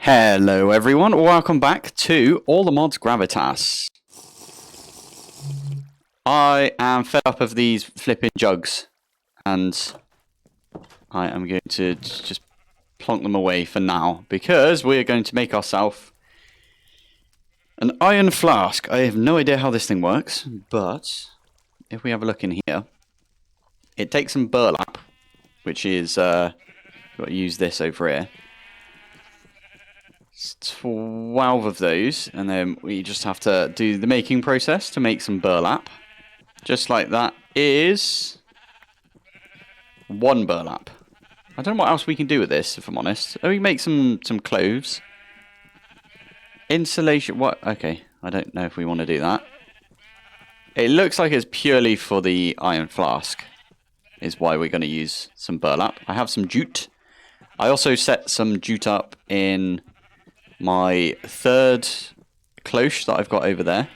Hello everyone, welcome back to All the Mods Gravitas. I am fed up of these flipping jugs, and I am going to just plonk them away for now, because we're going to make ourselves an iron flask. I have no idea how this thing works, but if we have a look in here, it takes some burlap, which is, got to use this over here. 12 of those, and then we just have to do the making process to make some burlap. Just like that is one burlap. I don't know what else we can do with this, if I'm honest. Oh, we can make some clothes. Insulation, what? Okay, I don't know if we want to do that. It looks like it's purely for the iron flask, is why we're going to use some burlap. I have some jute. I also set some jute up in my third cloche that I've got over there.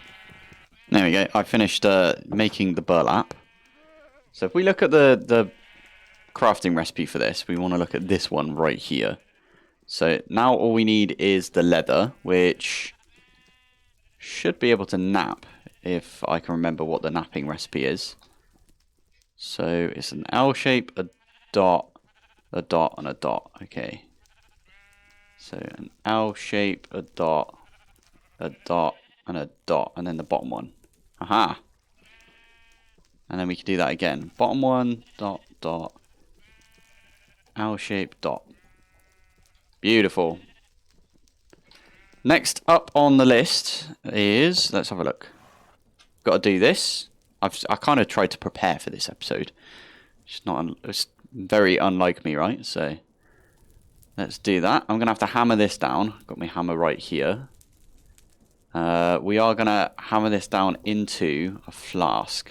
There we go. I finished making the burlap. So if we look at the crafting recipe for this, we want to look at this one right here. So now all we need is the leather, which should be able to nap, if I can remember what the napping recipe is. So it's an L shape, a dot, and a dot. Okay. So an L shape, a dot, and a dot, and then the bottom one. Aha! And then we can do that again. Bottom one, dot, dot, L shape, dot. Beautiful. Next up on the list is, let's have a look. Got to do this. I kind of tried to prepare for this episode. It's very unlike me, right? So let's do that. I'm going to have to hammer this down. Got my hammer right here. We are going to hammer this down into a flask.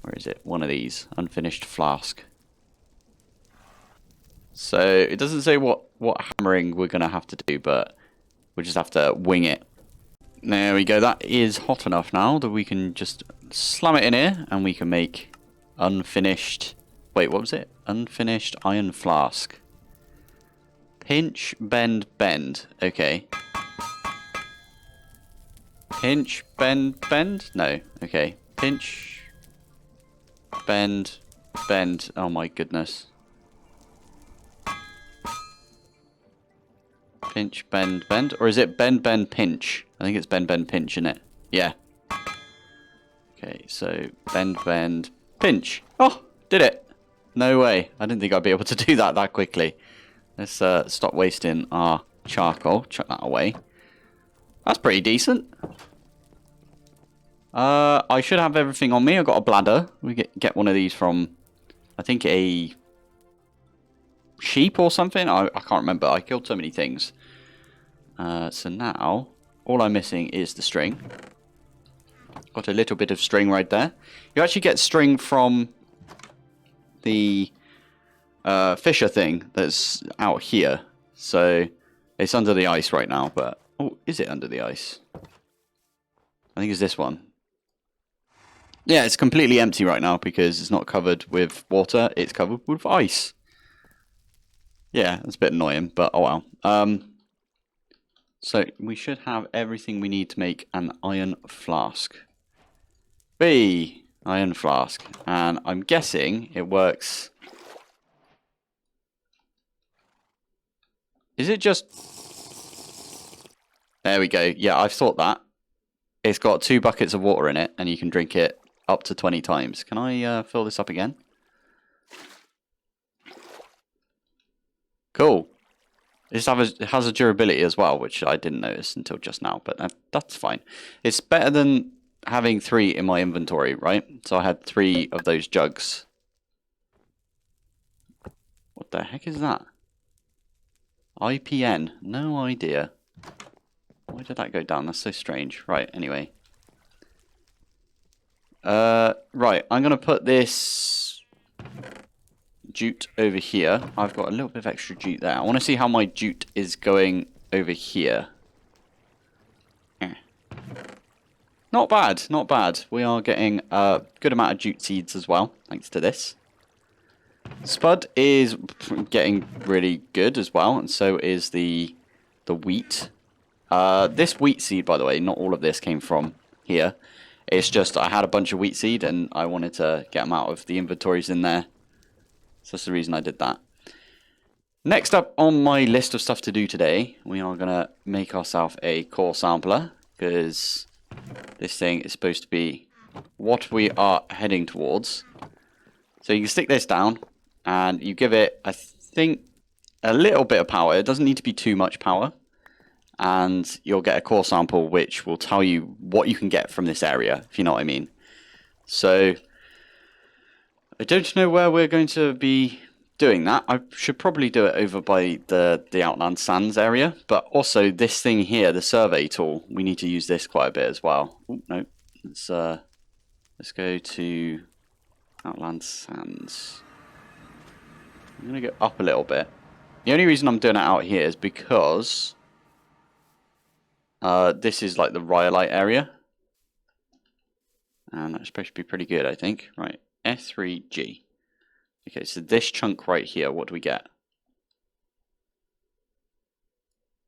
Where is it? One of these. Unfinished flask. So it doesn't say what hammering we're going to have to do, but we'll just have to wing it. There we go. That is hot enough now that we can just slam it in here and we can make unfinished... Wait, what was it? Unfinished iron flask. Pinch, bend, bend. Okay. Pinch, bend, bend? No. Okay. Pinch, bend, bend. Oh my goodness. Pinch, bend, bend. Or is it bend, bend, pinch? I think it's bend, bend, pinch, isn't it? Yeah. Okay, so bend, bend, pinch. Oh, did it. No way. I didn't think I'd be able to do that quickly. Let's stop wasting our charcoal. Chuck that away. That's pretty decent. I should have everything on me. I've got a bladder. We get one of these from, I think, a sheep or something. I can't remember. I killed so many things. So now, all I'm missing is the string. Got a little bit of string right there. You actually get string from the fisher thing that's out here. So it's under the ice right now, but... Oh, is it under the ice? I think it's this one. Yeah, it's completely empty right now because it's not covered with water. It's covered with ice. Yeah, that's a bit annoying, but oh well. So we should have everything we need to make an iron flask. Iron flask. And I'm guessing it works... Is it just... There we go. Yeah, I've thought that. It's got 2 buckets of water in it, and you can drink it up to 20 times. Can I fill this up again? Cool. It has a durability as well, which I didn't notice until just now, but that's fine. It's better than having 3 in my inventory, right? So I had 3 of those jugs. What the heck is that? IPN. No idea. Why did that go down? That's so strange. Right, anyway. Right, I'm going to put this jute over here. I've got a little bit of extra jute there. I want to see how my jute is going over here. Not bad, not bad. We are getting a good amount of jute seeds as well, thanks to this. Spud is getting really good as well, and so is the wheat. This wheat seed, by the way, not all of this came from here. It's just I had a bunch of wheat seed and I wanted to get them out of the inventories in there. So that's the reason I did that. Next up on my list of stuff to do today, we are going to make ourselves a core sampler, because this thing is supposed to be what we are heading towards. So you can stick this down and you give it, I think, a little bit of power. It doesn't need to be too much power. And you'll get a core sample which will tell you what you can get from this area, if you know what I mean. So I don't know where we're going to be doing that. I should probably do it over by the Outland Sands area, but also this thing here, the survey tool, we need to use this quite a bit as well. Oh, no, let's go to Outland Sands. I'm going to go up a little bit. The only reason I'm doing it out here is because this is like the rhyolite area. And that's supposed to be pretty good, I think. Right, S3G. Okay, so this chunk right here, what do we get?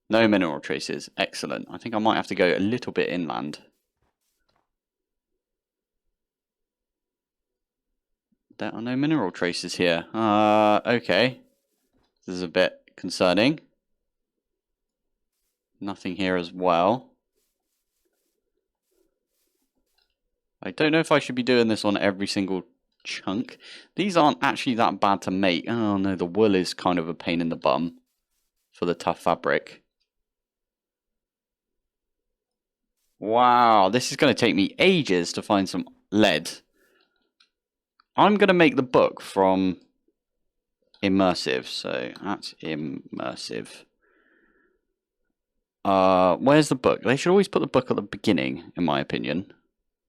No mineral traces. Excellent. I think I might have to go a little bit inland. There are no mineral traces here. Okay. This is a bit concerning. Nothing here as well. I don't know if I should be doing this on every single chunk. These aren't actually that bad to make. Oh no, the wool is kind of a pain in the bum for the tough fabric. Wow, this is going to take me ages to find some lead. I'm going to make the book from Immersive, so that's Immersive. Where's the book? They should always put the book at the beginning, in my opinion.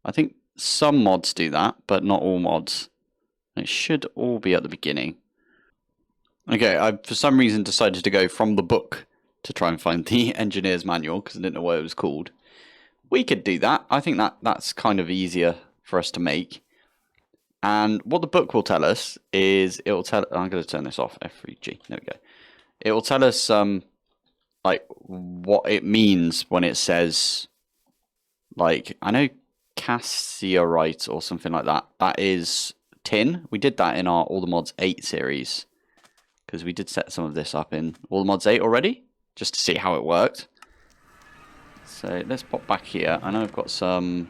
I think some mods do that, but not all mods. It should all be at the beginning. Okay, I for some reason decided to go from the book to try and find the engineer's manual, because I didn't know what it was called. We could do that. I think that's kind of easier for us to make. And what the book will tell us is, it will tell... I'm going to turn this off, F3G, there we go. It will tell us like what it means when it says, like, I know cassiterite or something like that. That is tin. We did that in our All the Mods 8 series, because we did set some of this up in All the Mods 8 already, just to see how it worked. So let's pop back here. I know I've got some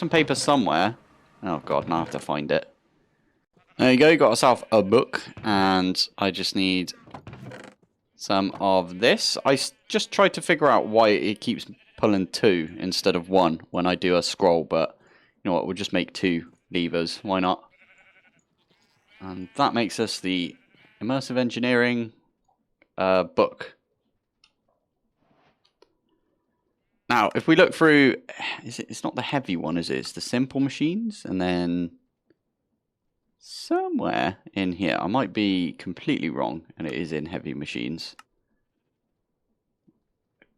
paper somewhere. Oh god, now I have to find it. There you go, got ourselves a book, and I just need some of this. I just tried to figure out why it keeps pulling 2 instead of 1 when I do a scroll, but you know what, we'll just make 2 levers, why not? And that makes us the Immersive Engineering book. Now, if we look through, it's not the heavy one, is it? It's the simple machines, and then somewhere in here, I might be completely wrong, and it is in heavy machines.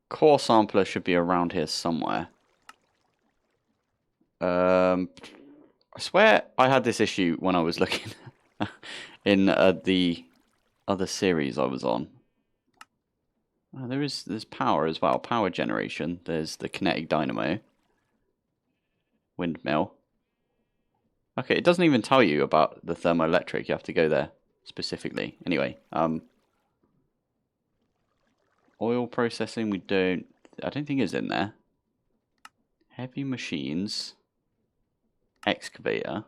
Core sampler should be around here somewhere. I swear I had this issue when I was looking in the other series I was on. Oh, there's power as well, power generation. There's the kinetic dynamo, windmill. Okay, it doesn't even tell you about the thermoelectric. You have to go there specifically. Anyway, oil processing, I don't think is in there. Heavy machines, excavator,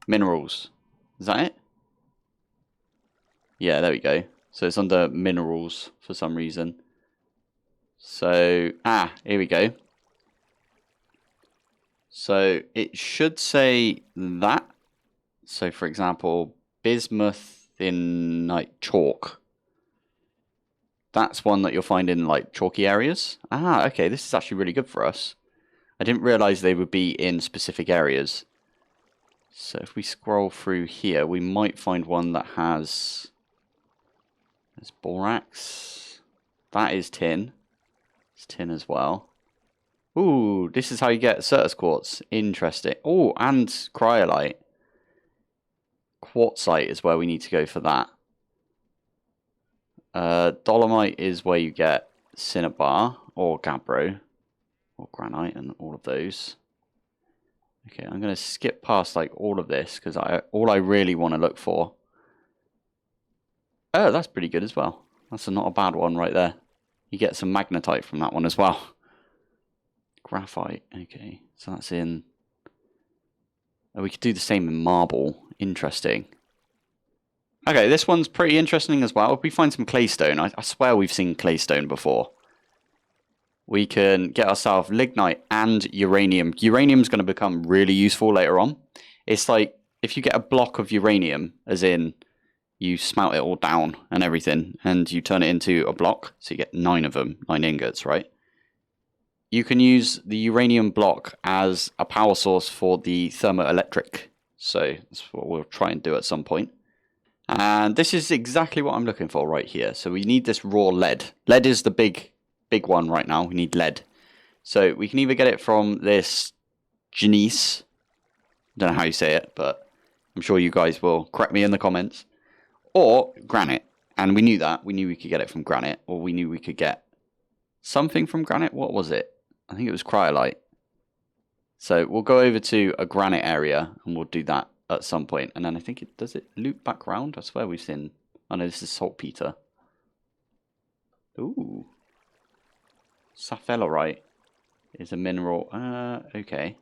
minerals. Is that it? Yeah, there we go. So it's under minerals for some reason. So, here we go. So it should say that. So for example, bismuthinite chalk. That's one that you'll find in like chalky areas. Okay, this is actually really good for us. I didn't realize they would be in specific areas. So if we scroll through here, we might find one that has... There's borax. That is tin. It's tin as well. Ooh, this is how you get Certus quartz. Interesting. Oh, and cryolite. Quartzite is where we need to go for that. Dolomite is where you get cinnabar or gabbro or granite and all of those. Okay, I'm going to skip past like all of this because all I really want to look for. Oh, that's pretty good as well. That's not a bad one right there. You get some magnetite from that one as well. Graphite. Okay, so that's in. Oh, we could do the same in marble. Interesting. Okay, this one's pretty interesting as well. If we find some claystone, I swear we've seen claystone before. We can get ourselves lignite and uranium. Uranium's going to become really useful later on. It's like if you get a block of uranium, as in you smelt it all down and everything, and you turn it into a block, so you get 9 of them, 9 ingots, right? You can use the uranium block as a power source for the thermoelectric. So that's what we'll try and do at some point. And this is exactly what I'm looking for right here. So we need this raw lead. Lead is the big one right now. We need lead. So we can either get it from this gneiss. Don't know how you say it, but I'm sure you guys will correct me in the comments. Or granite. And we knew that. We knew we could get it from granite. Or we knew we could get something from granite. What was it? I think it was cryolite. So we'll go over to a granite area and we'll do that at some point. And then I think does it loop back round? I swear we've seen. Oh no, this is saltpeter. Ooh. Sapphirite is a mineral. Okay.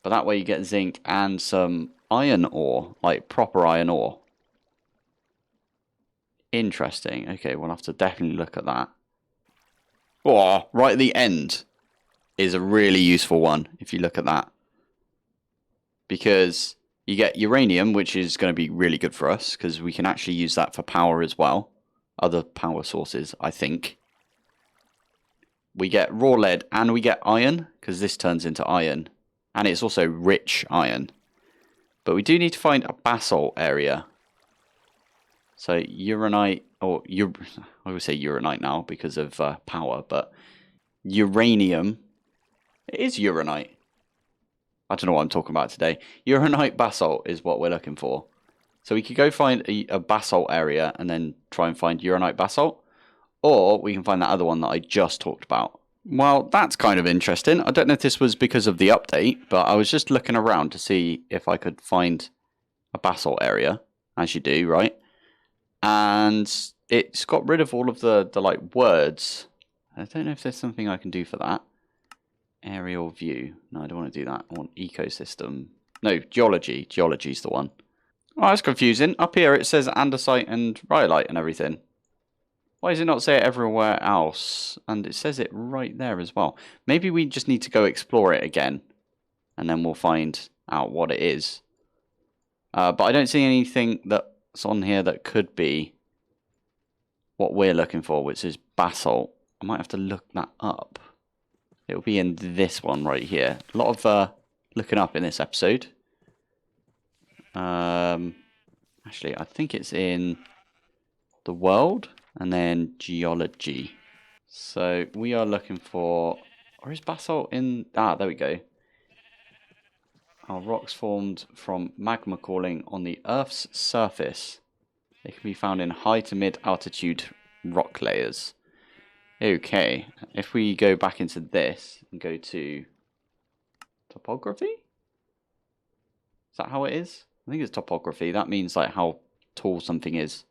But that way you get zinc and some iron ore, like proper iron ore. Interesting. Okay, we'll have to definitely look at that. Oh, right at the end is a really useful one if you look at that. Because you get uranium, which is going to be really good for us because we can actually use that for power as well. Other power sources, I think. We get raw lead and we get iron because this turns into iron. And it's also rich iron. But we do need to find a basalt area. So uranite, or I would say uranite now because of power, but uranium. It is uranite. I don't know what I'm talking about today. Uranite basalt is what we're looking for. So we could go find a basalt area and then try and find uranite basalt. Or we can find that other one that I just talked about. Well, that's kind of interesting. I don't know if this was because of the update, but I was just looking around to see if I could find a basalt area, as you do, right? And it's got rid of all of the like words. I don't know if there's something I can do for that. Aerial view. No, I don't want to do that. I want ecosystem. No, geology. Geology's the one. Oh, that's confusing. Up here it says andesite and rhyolite and everything. Why does it not say it everywhere else? And it says it right there as well. Maybe we just need to go explore it again. And then we'll find out what it is. But I don't see anything that's on here that could be what we're looking for, which is basalt. I might have to look that up. It'll be in this one right here. A lot of looking up in this episode. Actually, I think it's in the world and then geology. So we are looking for, or is basalt in? Ah, there we go. Are rocks formed from magma cooling on the Earth's surface. They can be found in high to mid altitude rock layers. Okay, if we go back into this and go to topography? Is that how it is? I think it's topography. That means like how tall something is.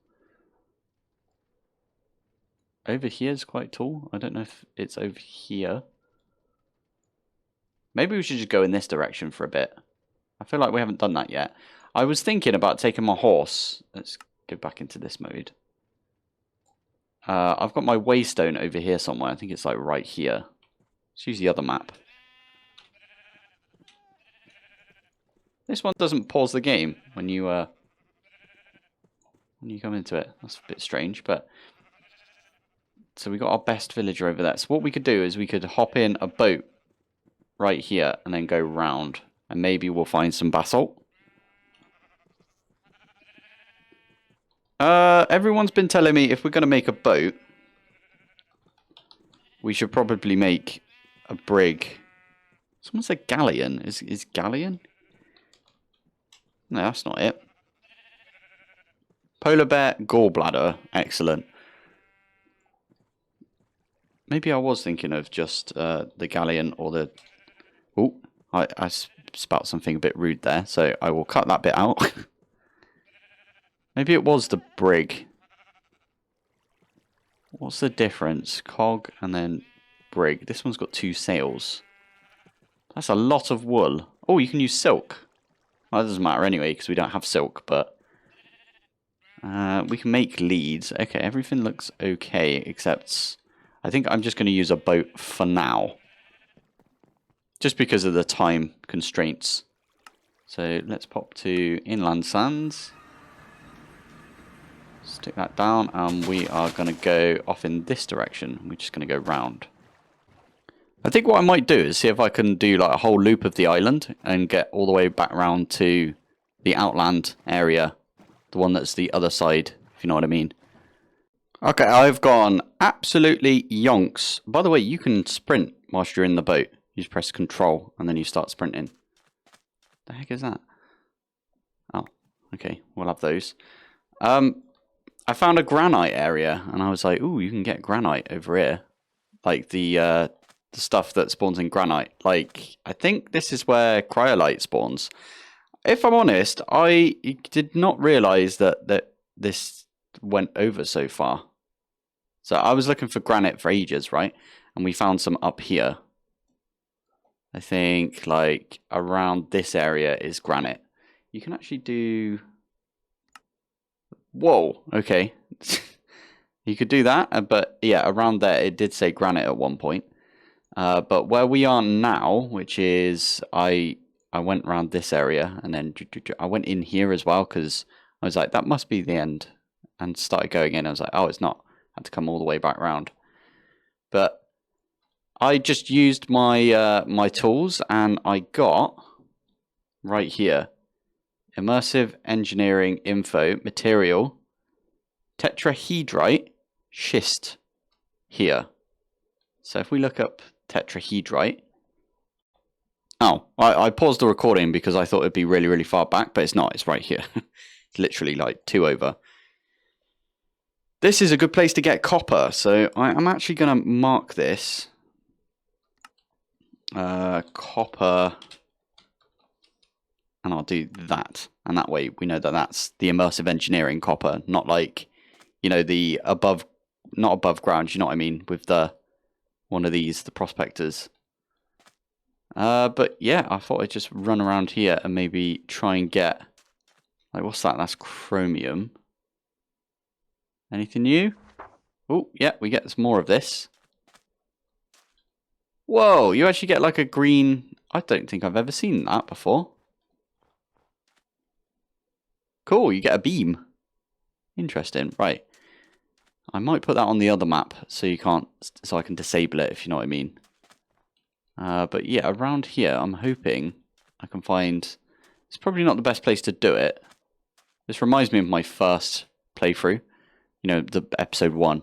Over here is quite tall. I don't know if it's over here. Maybe we should just go in this direction for a bit. I feel like we haven't done that yet. I was thinking about taking my horse. Let's go back into this mode. I've got my Waystone over here somewhere. I think it's like right here. Let's use the other map. This one doesn't pause the game when you come into it. That's a bit strange, but so we got our best villager over there. So what we could do is we could hop in a boat right here and then go round, and maybe we'll find some basalt. Everyone's been telling me if we're going to make a boat, we should probably make a brig. Someone said galleon. Is galleon? No, that's not it. Polar bear gallbladder. Excellent. Maybe I was thinking of just the galleon or the... Oh, I spout something a bit rude there, so I will cut that bit out. Maybe it was the brig. What's the difference? Cog and then brig. This one's got 2 sails. That's a lot of wool. Oh, you can use silk. Well, that doesn't matter anyway, because we don't have silk, but... we can make leads. Okay, everything looks okay, except... I think I'm just going to use a boat for now. Just because of the time constraints. So let's pop to inland sands. Stick that down, and we are going to go off in this direction. We're just going to go round. I think what I might do is see if I can do like a whole loop of the island and get all the way back round to the outland area. The one that's the other side, if you know what I mean. Okay, I've gone absolutely yonks. By the way, you can sprint whilst you're in the boat. You just press control and then you start sprinting. The heck is that? Oh, okay, we'll have those. I found a granite area and I was like, ooh, you can get granite over here. Like the stuff that spawns in granite. Like, I think this is where cryolite spawns. If I'm honest, I did not realise that this went over so far. So I was looking for granite for ages, right? And we found some up here. I think like around this area is granite. You can actually do... Whoa, okay. You could do that, but yeah, around there it did say granite at one point. But where we are now, which is... I went around this area and then I went in here as well because I was like, that must be the end. And started going in. I was like, oh, it's not. I had to come all the way back round. But I just used my my tools and I got right here Immersive Engineering info material tetrahedrite schist here. So if we look up tetrahedrite. Oh, I paused the recording because I thought it'd be really, really far back, but it's not. It's right here. It's literally like 2 over. This is a good place to get copper, so I'm actually going to mark this. Copper. And I'll do that. And that way we know that that's the Immersive Engineering copper, not like, you know, the above, not above ground, you know what I mean, with the one of these, the prospectors. But yeah, I thought I'd just run around here and maybe try and get, like, what's that? That's chromium. Anything new? Oh, yeah, we get some more of this. Whoa, you actually get like a green... I don't think I've ever seen that before. Cool, you get a beam. Interesting, right. I might put that on the other map so you can't, so I can disable it, if you know what I mean. But yeah, around here, I'm hoping I can find... It's probably not the best place to do it. This reminds me of my first playthrough. You know, the episode 1.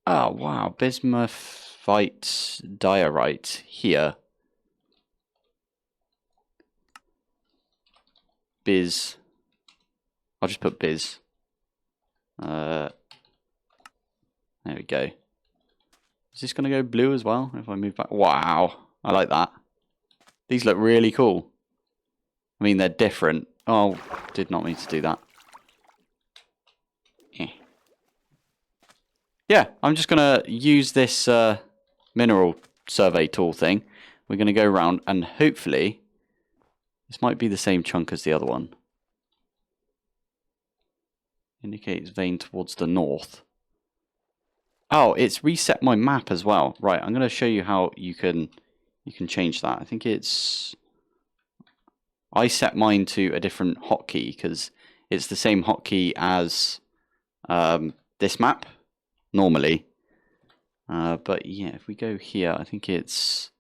Oh, wow. Bismuthite diorite here. Biz. I'll just put biz. There we go. Is this going to go blue as well if I move back? Wow. I like that. These look really cool. I mean, they're different. Oh, did not mean to do that. Yeah, I'm just going to use this mineral survey tool thing. We're going to go around and hopefully this might be the same chunk as the other one. Indicates vein towards the north. Oh, it's reset my map as well. Right, I'm going to show you how you can change that. I think it's... I set mine to a different hotkey because it's the same hotkey as this map normally. But yeah, if we go here, I think it's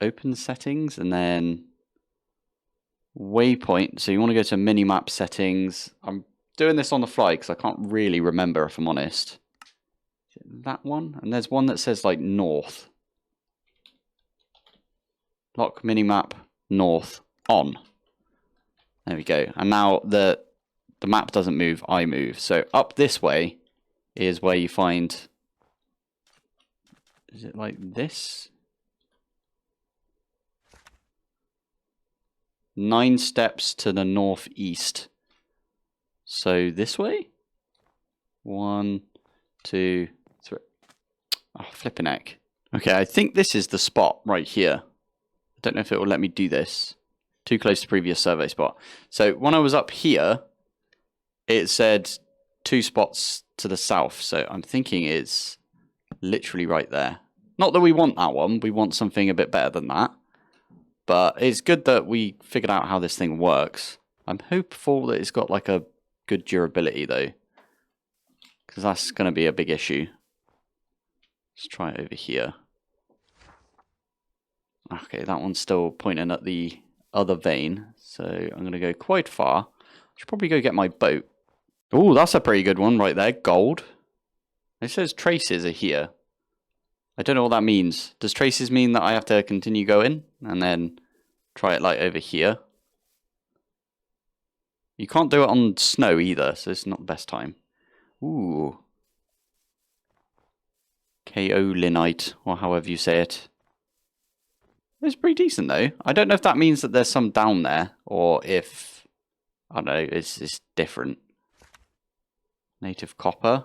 open settings and then waypoint. So you want to go to minimap settings. I'm doing this on the fly because I can't really remember if I'm honest. Is it that one? And there's one that says like north. Lock minimap north on. There we go. And now the map doesn't move, I move. So up this way is where you find... Is it like this? 9 steps to the northeast. So this way? 1, 2, 3. Oh, flipping heck. Okay, I think this is the spot right here. I don't know if it will let me do this. Too close to previous survey spot. So when I was up here, it said 2 spots to the south. So I'm thinking it's literally right there. Not that we want that one. We want something a bit better than that. But it's good that we figured out how this thing works. I'm hopeful that it's got like a good durability though. Because that's going to be a big issue. Let's try it over here. Okay, that one's still pointing at the other vein. So I'm going to go quite far. I should probably go get my boat. Oh, that's a pretty good one right there. Gold. It says traces are here. I don't know what that means. Does traces mean that I have to continue going and then try it like over here? You can't do it on snow either, so it's not the best time. Ooh. Kaolinite, or however you say it. It's pretty decent though. I don't know if that means that there's some down there, or if, I don't know, it's different. Native copper.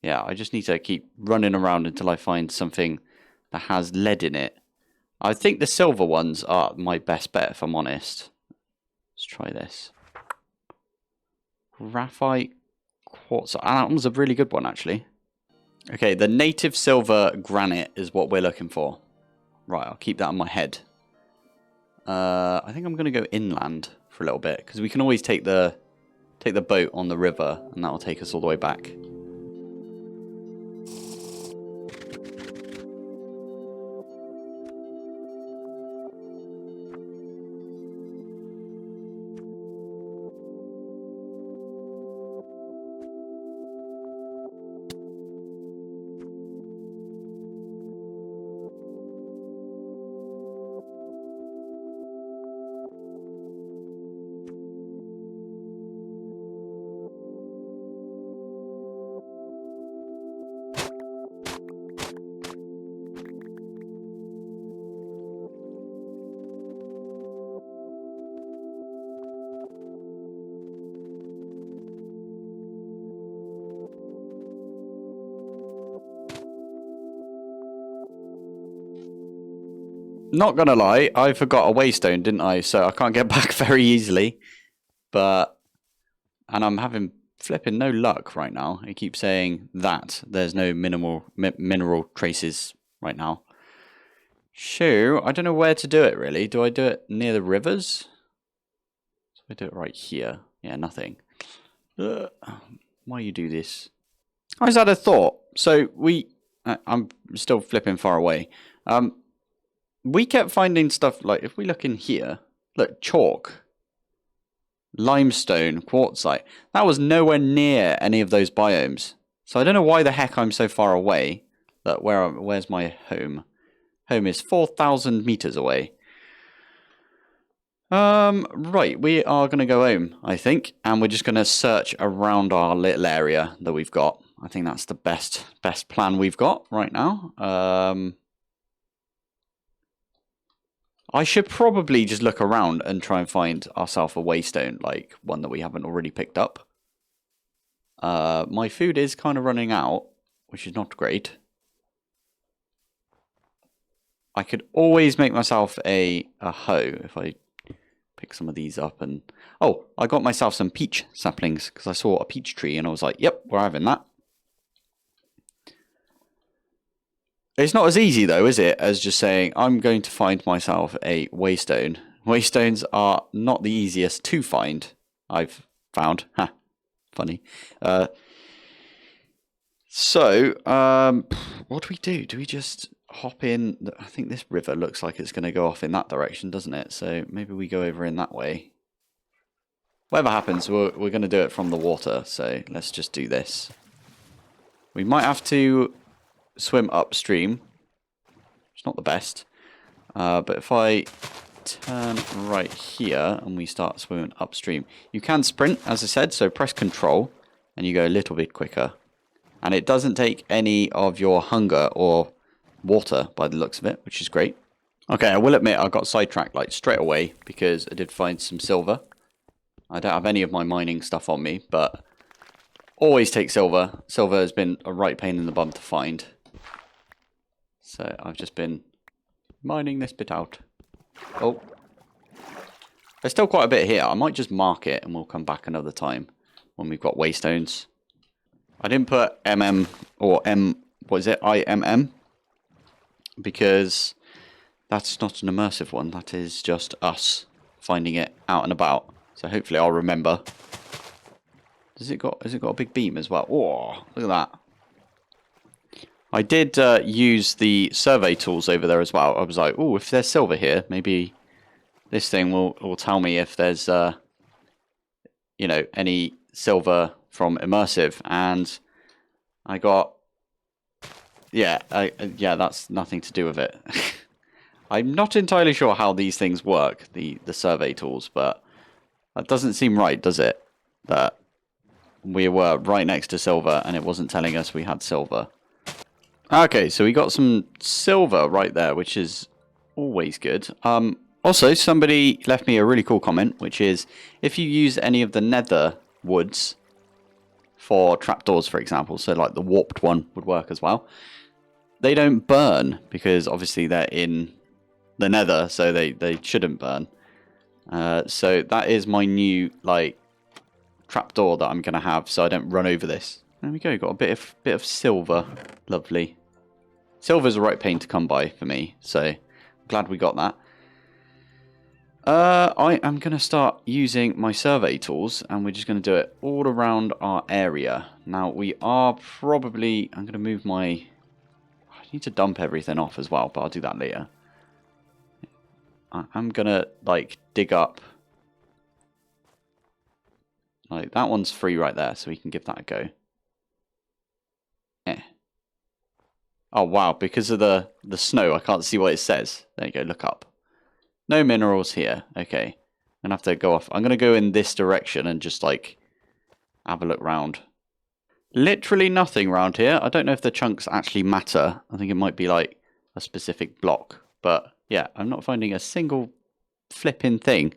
Yeah, I just need to keep running around until I find something that has lead in it. I think the silver ones are my best bet, if I'm honest. Let's try this. Graphite quartz. That one's a really good one, actually. Okay, the native silver granite is what we're looking for. Right, I'll keep that in my head. I think I'm going to go inland for a little bit, because we can always take the boat on the river, and that will take us all the way back. Not gonna lie, I forgot a Waystone, didn't I? So I can't get back very easily. And I'm having flipping no luck right now. It keeps saying that there's no mineral traces right now. So I don't know where to do it really. Do I do it near the rivers? So I do it right here. Yeah, nothing. Why you do this? I just had a thought. So I'm still flipping far away. We kept finding stuff like, if we look in here, look, chalk, limestone, quartzite. That was nowhere near any of those biomes. So I don't know why the heck I'm so far away. Look, where's my home? Home is 4,000 meters away. Right, we are going to go home, I think. And we're just going to search around our little area that we've got. I think that's the best plan we've got right now. I should probably just look around and try and find ourselves a Waystone, like one that we haven't already picked up. My food is kind of running out, which is not great. I could always make myself a hoe if I pick some of these up. And oh, I got myself some peach saplings because I saw a peach tree and I was like, yep, we're having that. It's not as easy, though, is it, as just saying, I'm going to find myself a Waystone. Waystones are not the easiest to find, I've found. Ha, funny. So, what do we do? Do we just hop in? I think this river looks like it's going to go off in that direction, doesn't it? So maybe we go over in that way. Whatever happens, we're going to do it from the water, so let's just do this. We might have to swim upstream. It's not the best. But if I turn right here and we start swimming upstream. You can sprint, as I said, so press control and you go a little bit quicker. And it doesn't take any of your hunger or water by the looks of it, which is great. Okay, I will admit I got sidetracked like straight away because I did find some silver. I don't have any of my mining stuff on me, but always take silver. Silver has been a right pain in the bum to find. So I've just been mining this bit out. Oh. There's still quite a bit here. I might just mark it and we'll come back another time when we've got waystones. I didn't put MM or what is it? IMM. Because that's not an immersive one. That is just us finding it out and about. So hopefully I'll remember. Has it got a big beam as well? Oh, look at that. I did use the survey tools over there as well. I was like, oh, if there's silver here, maybe this thing will tell me if there's, you know, any silver from Immersive. And I got, yeah, that's nothing to do with it. I'm not entirely sure how these things work, the survey tools, but that doesn't seem right, does it? That we were right next to silver and it wasn't telling us we had silver. Okay, so we got some silver right there, which is always good. Also, somebody left me a really cool comment, which is if you use any of the nether woods for trapdoors, for example, so like the warped one would work as well, they don't burn because obviously they're in the nether, so they shouldn't burn. So that is my new like trapdoor that I'm going to have so I don't run over this. There we go, got a bit of silver. Lovely. Silver's a right pain to come by for me, so I'm glad we got that. I am going to start using my survey tools, and we're just going to do it all around our area. Now, we are probably... I'm going to move my... I need to dump everything off as well, but I'll do that later. I'm going to, like, dig up... Like, that one's free right there, so we can give that a go. Oh, wow, because of the snow, I can't see what it says. There you go, look up. No minerals here. Okay. I'm going to have to go off. I'm going to go in this direction and just, like, have a look round. Literally nothing around here. I don't know if the chunks actually matter. I think it might be, like, a specific block. But, yeah, I'm not finding a single flipping thing.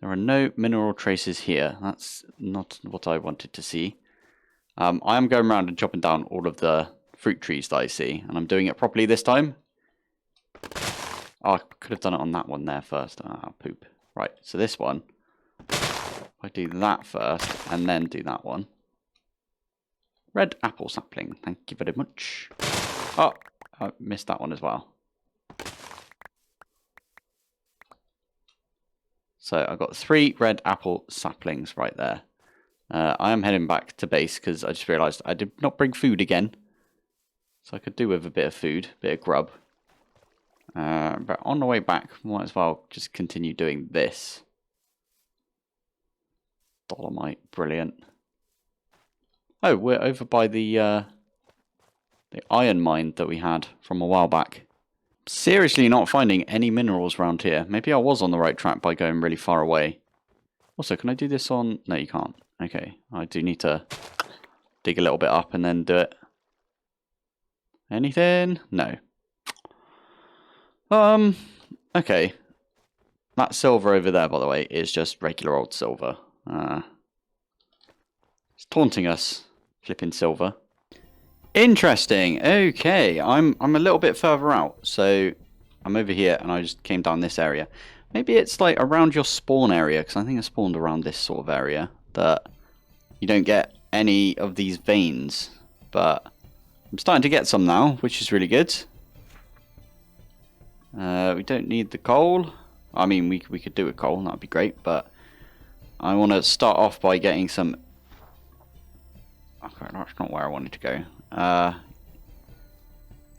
There are no mineral traces here. That's not what I wanted to see. I am going around and chopping down all of the fruit trees that I see, and I'm doing it properly this time. Oh, I could have done it on that one there first. Ah, poop. Right, so this one, I do that first, and then do that one. Red apple sapling, thank you very much. Oh, I missed that one as well. So I've got 3 red apple saplings right there. I am heading back to base because I just realised I did not bring food again. So I could do with a bit of food, a bit of grub. But on the way back, might as well just continue doing this. Dolomite, brilliant. Oh, we're over by the iron mine that we had from a while back. Seriously not finding any minerals around here. Maybe I was on the right track by going really far away. Also, can I do this on... No, you can't. Okay, I do need to dig a little bit up and then do it. Anything? No. Okay. That silver over there, by the way, is just regular old silver. It's taunting us, flipping silver. Interesting. Okay, I'm a little bit further out, so I'm over here, and I just came down this area. Maybe it's like around your spawn area, because I think I spawned around this sort of area, that you don't get any of these veins, but I'm starting to get some now, which is really good. We don't need the coal. I mean, we could do with coal, that'd be great, but I want to start off by getting some... Okay, that's not where I wanted to go.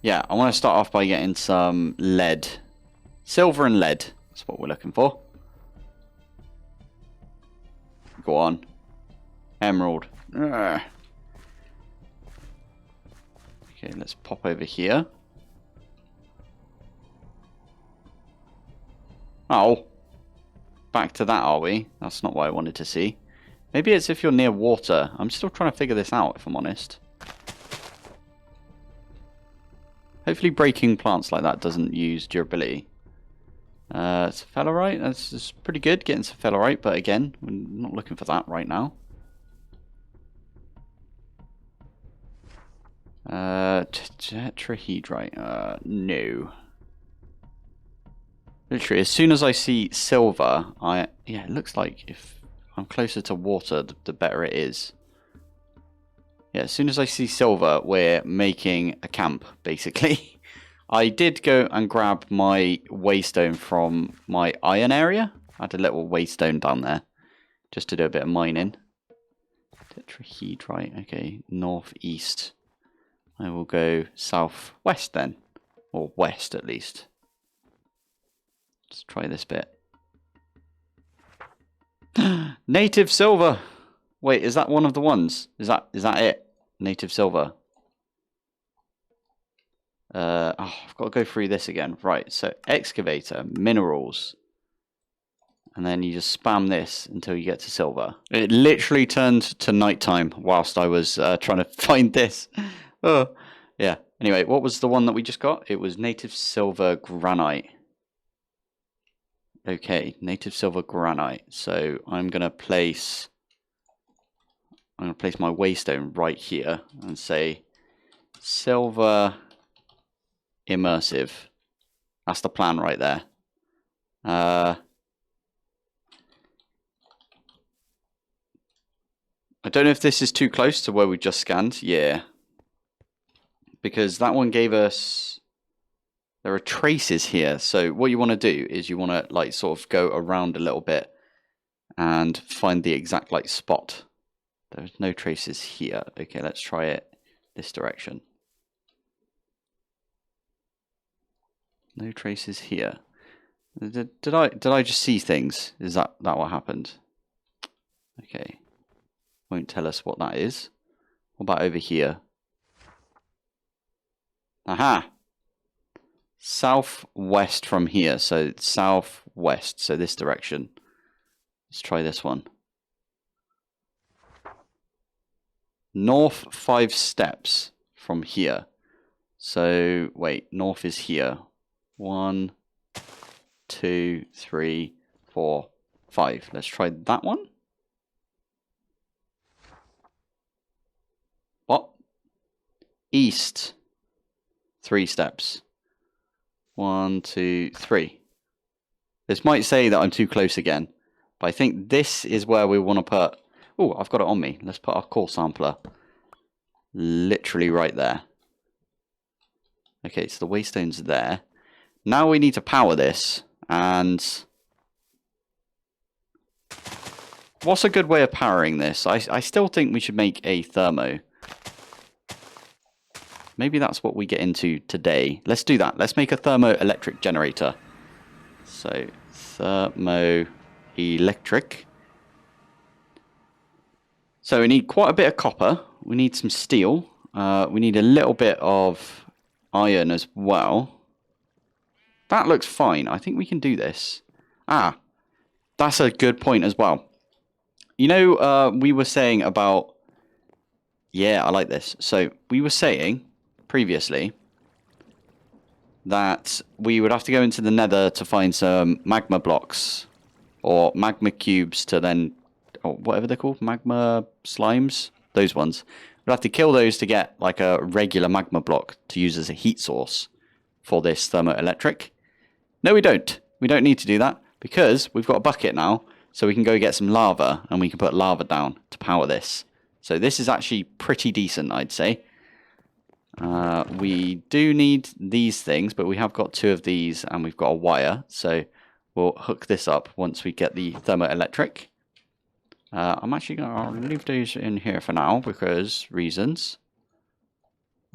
Yeah, I want to start off by getting some lead. Silver and lead. That's what we're looking for. Go on. Emerald. Ugh. Okay, let's pop over here. Oh. Back to that, are we? That's not what I wanted to see. Maybe it's if you're near water. I'm still trying to figure this out, if I'm honest. Hopefully breaking plants like that doesn't use durability. Sphalerite, that's pretty good, getting sphalerite, but again, we're not looking for that right now. Tetrahedrite, no. Literally, as soon as I see silver, yeah, it looks like if I'm closer to water, the better it is. Yeah, as soon as I see silver, we're making a camp, basically. I did go and grab my waystone from my iron area. I had a little waystone down there, just to do a bit of mining. Tetrahedrite, okay, northeast. I will go southwest then, or west at least. Let's try this bit. Native silver. Wait, is that one of the ones? Is that it? Native silver. I've got to go through this again. Right, so excavator, minerals. And then you just spam this until you get to silver. It literally turned to nighttime whilst I was trying to find this. Oh, yeah. Anyway, what was the one that we just got? It was native silver granite. Okay, native silver granite. So I'm gonna place my waystone right here and say silver immersive. That's the plan right there. I don't know if this is too close to where we just scanned. Yeah. Because that one gave us... There are traces here. So what you want to do is you want to like sort of go around a little bit and find the exact like spot. There's no traces here. Okay, let's try it this direction. No traces here. Did I just see things? Is that what happened? Okay. Won't tell us what that is. What about over here? Aha! Southwest from here. So southwest. So this direction. Let's try this one. North 5 steps from here. So wait, north is here. 1, 2, 3, 4, 5. Let's try that one. What? East. 3 steps. 1, 2, 3. This might say that I'm too close again, but I think this is where we want to put... Oh, I've got it on me. Let's put our core sampler literally right there. Okay, so the waystone's there. Now we need to power this, and... What's a good way of powering this? I still think we should make a thermo. Maybe that's what we get into today. Let's do that. Let's make a thermoelectric generator. So, thermoelectric. So we need quite a bit of copper. We need some steel. We need a little bit of iron as well. That looks fine. I think we can do this. Ah, that's a good point as well. You know, we were saying about... Yeah, I like this. So we were saying previously that we would have to go into the nether to find some magma blocks or magma cubes to then, or whatever they're called, magma slimes, those ones. We'd have to kill those to get like a regular magma block to use as a heat source for this thermoelectric. No, we don't. We don't need to do that because we've got a bucket now, so we can go get some lava and we can put lava down to power this. So this is actually pretty decent, I'd say. We do need these things, but we have got 2 of these and we've got a wire. So we'll hook this up once we get the thermoelectric. I'm actually going to leave those in here for now because reasons.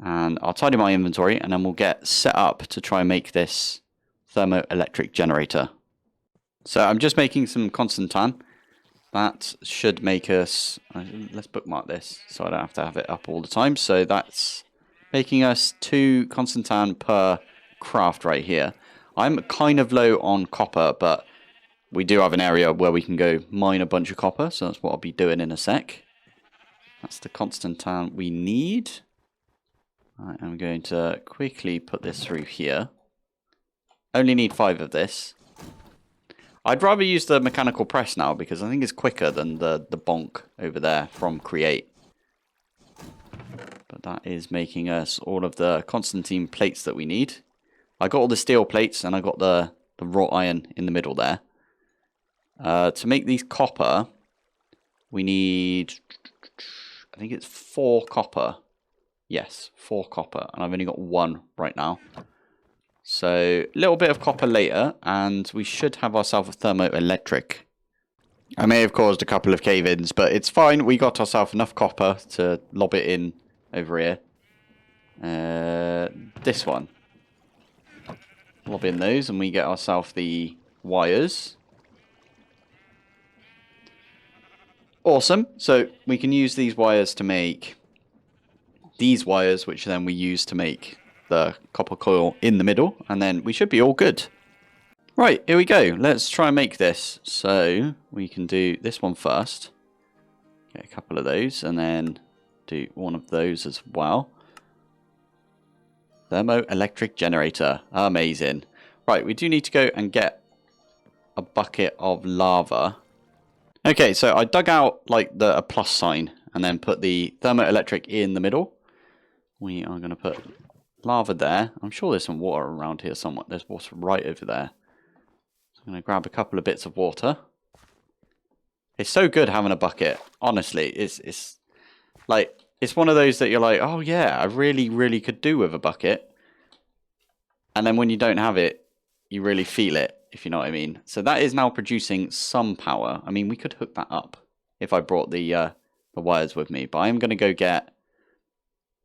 And I'll tidy my inventory and then we'll get set up to try and make this thermoelectric generator. So I'm just making some constantan. That should make us... Let's bookmark this so I don't have to have it up all the time. So that's... making us 2 constantan per craft right here. I'm kind of low on copper, but we do have an area where we can go mine a bunch of copper, so that's what I'll be doing in a sec. That's the constant we need. Right, I'm going to quickly put this through here. Only need 5 of this. I'd rather use the mechanical press now because I think it's quicker than the bonk over there from Create. But that is making us all of the Constantine plates that we need. I got all the steel plates and I got the wrought iron in the middle there. To make these copper, we need, I think it's 4 copper. Yes, 4 copper, and I've only got 1 right now. So, a little bit of copper later, and we should have ourselves a thermoelectric. I may have caused a couple of cave-ins, but it's fine. We got ourselves enough copper to lob it in over here. This one. Lob in those, and we get ourselves the wires. Awesome. So, we can use these wires to make these wires, which then we use to make the copper coil in the middle, and then we should be all good. Right, here we go. Let's try and make this. So we can do this one first. Get a couple of those, and then do one of those as well. Thermoelectric generator. Amazing. Right, we do need to go and get a bucket of lava. Okay, so I dug out like a plus sign and then put the thermoelectric in the middle. We are going to put lava there. I'm sure there's some water around here somewhere. There's water right over there. So I'm going to grab a couple of bits of water. It's so good having a bucket. Honestly, it's like, it's one of those that you're like, oh yeah, I really could do with a bucket. And then when you don't have it, you really feel it, if you know what I mean. So that is now producing some power. I mean, we could hook that up if I brought the wires with me. But I'm going to go get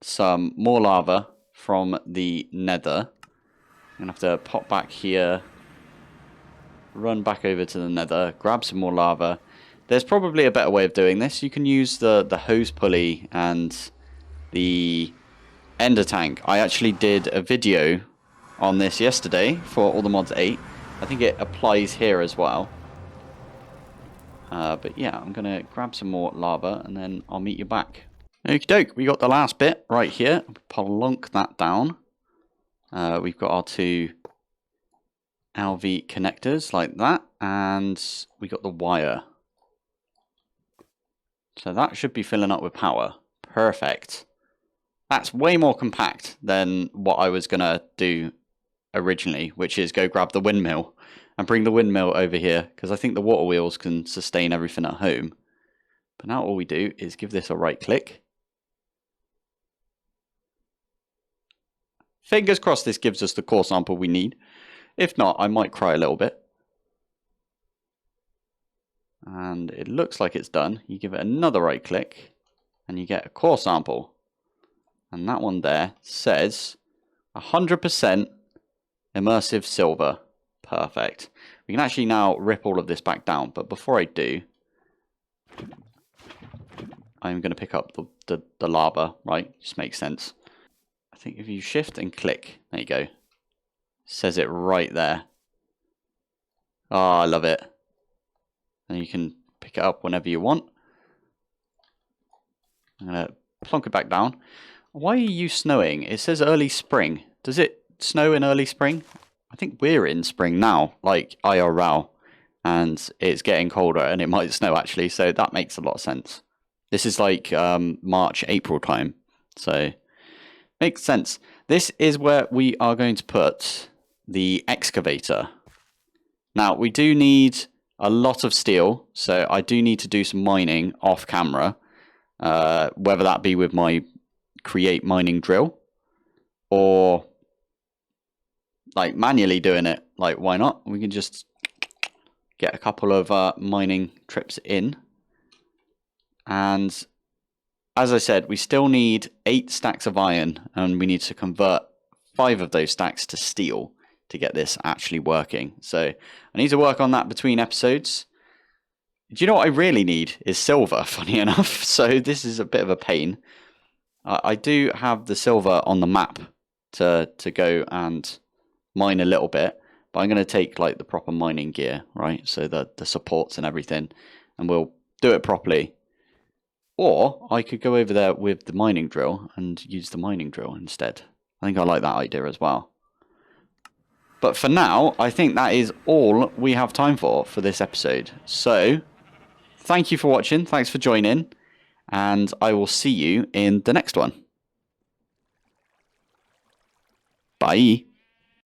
some more lava from the nether. I'm going to have to pop back here, run back over to the nether, grab some more lava. There's probably a better way of doing this. You can use the hose pulley and the ender tank. I actually did a video on this yesterday for All the Mods 8. I think it applies here as well. But yeah, I'm going to grab some more lava and then I'll meet you back. Okie doke, we got the last bit right here. Plonk that down. We've got our 2 LV connectors like that, and we got the wire. So that should be filling up with power. Perfect. That's way more compact than what I was going to do originally, which is go grab the windmill and bring the windmill over here, because I think the water wheels can sustain everything at home. But now all we do is give this a right click. Fingers crossed this gives us the core sample we need. If not, I might cry a little bit. And it looks like it's done. You give it another right click and you get a core sample. And that one there says 100% immersive silver. Perfect. We can actually now rip all of this back down. But before I do, I'm going to pick up the lava, right? Just makes sense. I think if you shift and click, there you go. Says it right there. Oh, I love it. And you can pick it up whenever you want. I'm going to plonk it back down. Why are you snowing? It says early spring. Does it snow in early spring? I think we're in spring now, like IRL. And it's getting colder and it might snow actually, so that makes a lot of sense. This is like March, April time. So makes sense. This is where we are going to put the excavator. Now, we do need a lot of steel, so I do need to do some mining off camera, whether that be with my create mining drill or like manually doing it. Like, why not? We can just get a couple of mining trips in. And as I said, we still need 8 stacks of iron, and we need to convert 5 of those stacks to steel to get this actually working. So I need to work on that between episodes. Do you know what I really need is silver, funny enough. So this is a bit of a pain. I do have the silver on the map to go and mine a little bit, But I'm going to take like the proper mining gear, right? So the supports and everything, and we'll do it properly. Or I could go over there with the mining drill and use the mining drill instead. I think I like that idea as well. But for now, I think that is all we have time for this episode. So, thank you for watching. Thanks for joining. And I will see you in the next one. Bye.